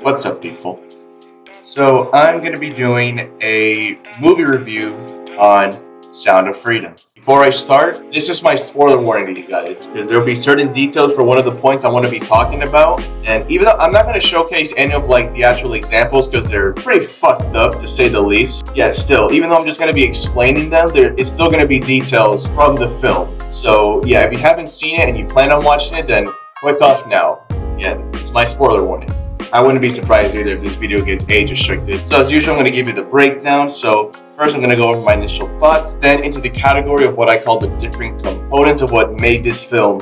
What's up, people? So, I'm going to be doing a movie review on Sound of Freedom. Before I start, this is my spoiler warning to you guys, because there will be certain details for one of the points I want to be talking about. And even though I'm not going to showcase any of the actual examples, because they're pretty fucked up to say the least, yet still, even though I'm just going to be explaining them, there is still going to be details from the film. So yeah, if you haven't seen it and you plan on watching it, then click off now. Yeah, it's my spoiler warning. I wouldn't be surprised either if this video gets age restricted. So as usual, I'm going to give you the breakdown. So first I'm going to go over my initial thoughts, then into the category of what I call the different components of what made this film,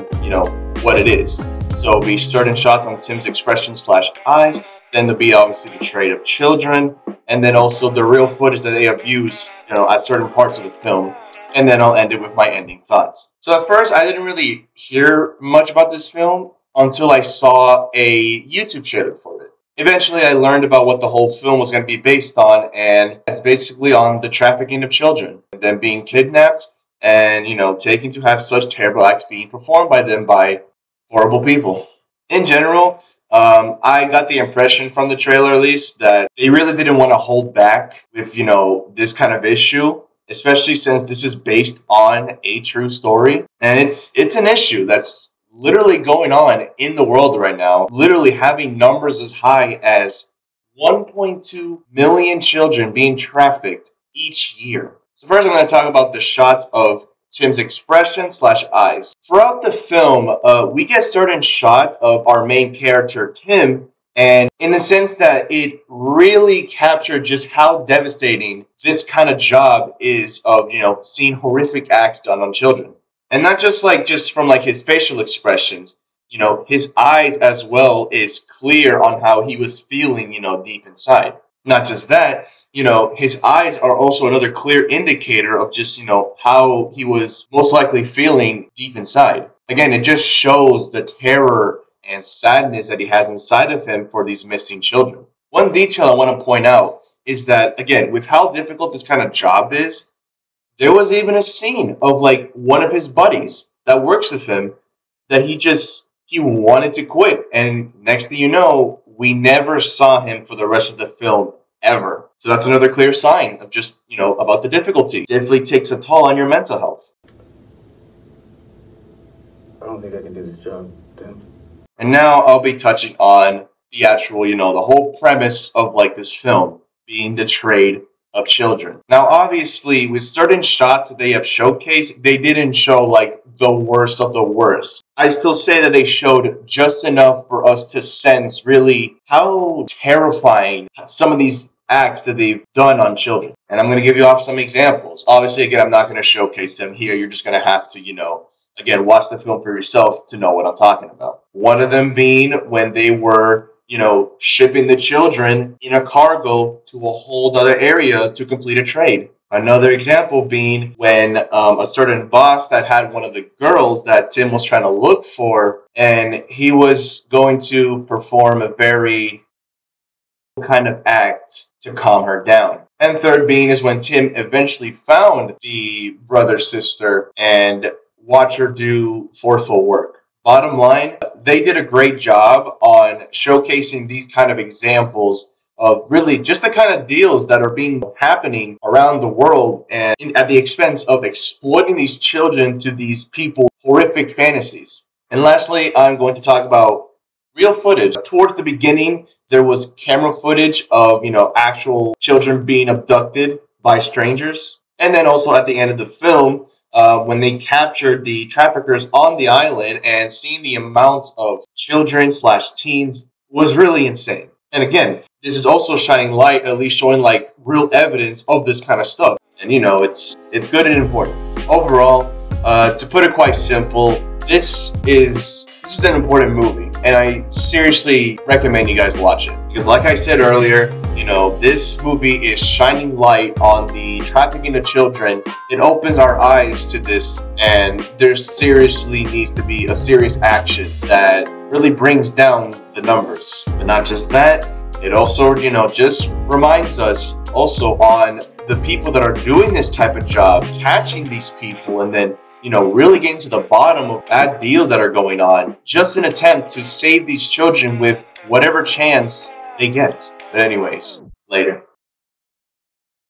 what it is. So it'll be certain shots on Tim's expression / eyes, then there'll be obviously the trade of children, and then also the real footage that they abuse, at certain parts of the film. And then I'll end it with my ending thoughts. So at first, I didn't really hear much about this film until I saw a YouTube trailer for it. Eventually, I learned about what the whole film was going to be based on, and it's basically on the trafficking of children, them being kidnapped and, taken to have such terrible acts being performed by them by horrible people. In general, I got the impression from the trailer, at least, that they really didn't want to hold back with, this kind of issue, especially since this is based on a true story. And it's an issue that's literally going on in the world right now, literally having numbers as high as 1.2 million children being trafficked each year. So first I'm going to talk about the shots of Tim's expression / eyes. Throughout the film, we get certain shots of our main character, Tim, and in the sense that it really captured just how devastating this kind of job is of, seeing horrific acts done on children. And not just from his facial expressions, his eyes as well is clear on how he was feeling, deep inside. Not just that, his eyes are also another clear indicator of just, how he was most likely feeling deep inside. Again, it just shows the terror and sadness that he has inside of him for these missing children. One detail I want to point out is that, again, with how difficult this kind of job is, there was even a scene of one of his buddies that works with him that he wanted to quit. And next thing you know, we never saw him for the rest of the film ever. So that's another clear sign of just, about the difficulty. It definitely takes a toll on your mental health. I don't think I can do this job, Tim. And now I'll be touching on the actual, the whole premise of this film being the trade of children. Now, obviously, with certain shots that they have showcased, they didn't show the worst of the worst. I still say that they showed just enough for us to sense really how terrifying some of these acts that they've done on children. And I'm going to give you off some examples. Obviously, again, I'm not going to showcase them here. You're just going to have to, again, watch the film for yourself to know what I'm talking about. One of them being when they were shipping the children in a cargo to a whole other area to complete a trade. Another example being when a certain boss that had one of the girls that Tim was trying to look for, and he was going to perform a very kind of act to calm her down. And third being is when Tim eventually found the brother-sister and watched her do forceful work. Bottom line, they did a great job on showcasing these kind of examples of really just the kind of deals that are happening around the world, and at the expense of exploiting these children to these people's horrific fantasies. And lastly, I'm going to talk about real footage. Towards the beginning, there was camera footage of, actual children being abducted by strangers. And then also at the end of the film, when they captured the traffickers on the island, and seeing the amounts of children / teens was really insane. And again, this is also shining light, at least showing real evidence of this kind of stuff. And it's good and important. Overall, to put it quite simple, this is an important movie, and I seriously recommend you guys watch it. Because like I said earlier, this movie is shining light on the trafficking of children. It opens our eyes to this, and there seriously needs to be a serious action that really brings down the numbers. But not just that, it also, just reminds us also on the people that are doing this type of job, catching these people, and then really getting to the bottom of bad deals that are going on, just an attempt to save these children with whatever chance they get. But anyways, later.